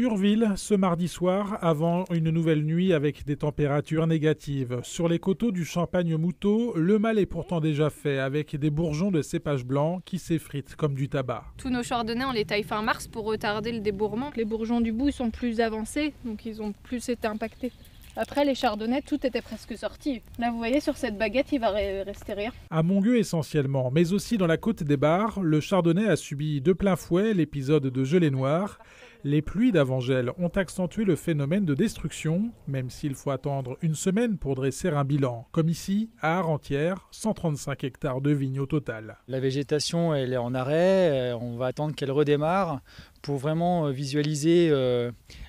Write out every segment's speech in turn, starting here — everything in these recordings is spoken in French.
Urville, ce mardi soir, avant une nouvelle nuit avec des températures négatives. Sur les coteaux du Champagne-Moutot, le mal est pourtant déjà fait avec des bourgeons de cépage blanc qui s'effritent comme du tabac. Tous nos chardonnays, on les taille fin mars pour retarder le débourrement. Les bourgeons du bout sont plus avancés, donc ils ont plus été impactés. Après, les chardonnays, tout était presque sorti. Là, vous voyez, sur cette baguette, il va rester rien. À Montgueux essentiellement, mais aussi dans la côte des Bars, le chardonnay a subi de plein fouet l'épisode de gelée noire. Les pluies d'avant-gel ont accentué le phénomène de destruction, même s'il faut attendre une semaine pour dresser un bilan. Comme ici, à Arrentière, 135 hectares de vignes au total. La végétation, elle est en arrêt, on va attendre qu'elle redémarre pour vraiment visualiser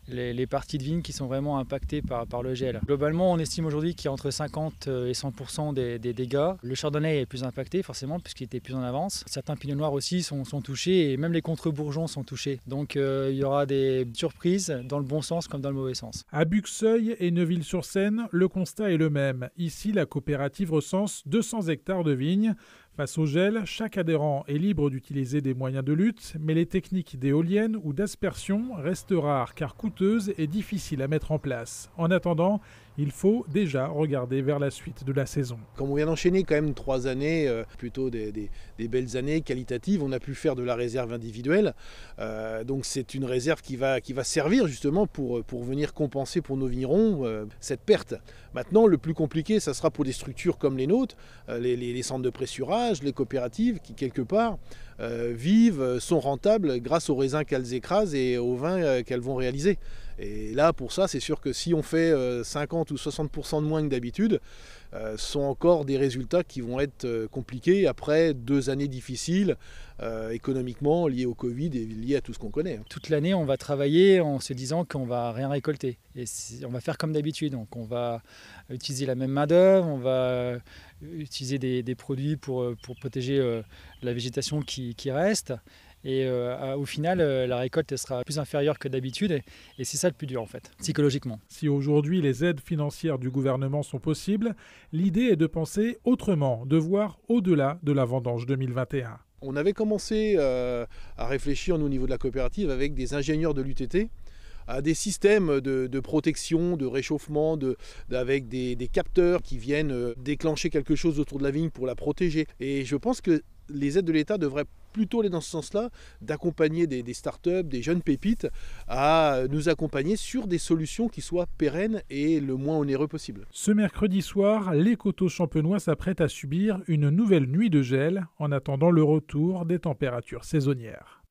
les parties de vignes qui sont vraiment impactées par le gel. Globalement, on estime aujourd'hui qu'il y a entre 50 et 100% des dégâts. Le chardonnay est plus impacté forcément puisqu'il était plus en avance. Certains pinots noirs aussi sont touchés et même les contre-bourgeons sont touchés. Donc il y aura des surprises dans le bon sens comme dans le mauvais sens. À Buxeuil et Neuville-sur-Seine, le constat est le même. Ici, la coopérative recense 200 hectares de vignes. Face au gel, chaque adhérent est libre d'utiliser des moyens de lutte, mais les techniques d'éoliennes ou d'aspersion restent rares car coûteuses et difficiles à mettre en place. En attendant, il faut déjà regarder vers la suite de la saison. Comme on vient d'enchaîner quand même 3 années, plutôt des belles années qualitatives, on a pu faire de la réserve individuelle. Donc c'est une réserve qui va servir justement pour venir compenser pour nos vignerons cette perte. Maintenant, le plus compliqué, ça sera pour des structures comme les nôtres, les centres de pressurage, les coopératives qui quelque part vivent, sont rentables grâce aux raisins qu'elles écrasent et aux vins qu'elles vont réaliser. Et là, pour ça, c'est sûr que si on fait 50 ou 60% de moins que d'habitude, ce sont encore des résultats qui vont être compliqués après 2 années difficiles économiquement liées au Covid et liées à tout ce qu'on connaît. Toute l'année, on va travailler en se disant qu'on va rien récolter. Et on va faire comme d'habitude. Donc on va utiliser la même main-d'œuvre, on va utiliser des produits pour protéger la végétation qui reste. Et au final, la récolte sera plus inférieure que d'habitude et c'est ça le plus dur en fait, psychologiquement. Si aujourd'hui les aides financières du gouvernement sont possibles, l'idée est de penser autrement, de voir au-delà de la vendange 2021. On avait commencé à réfléchir au niveau de la coopérative avec des ingénieurs de l'UTT à des systèmes de protection, de réchauffement, avec des capteurs qui viennent déclencher quelque chose autour de la vigne pour la protéger. Et je pense que les aides de l'État devraient plutôt aller dans ce sens-là, d'accompagner des startups, des jeunes pépites, à nous accompagner sur des solutions qui soient pérennes et le moins onéreux possible. Ce mercredi soir, les coteaux champenois s'apprêtent à subir une nouvelle nuit de gel en attendant le retour des températures saisonnières.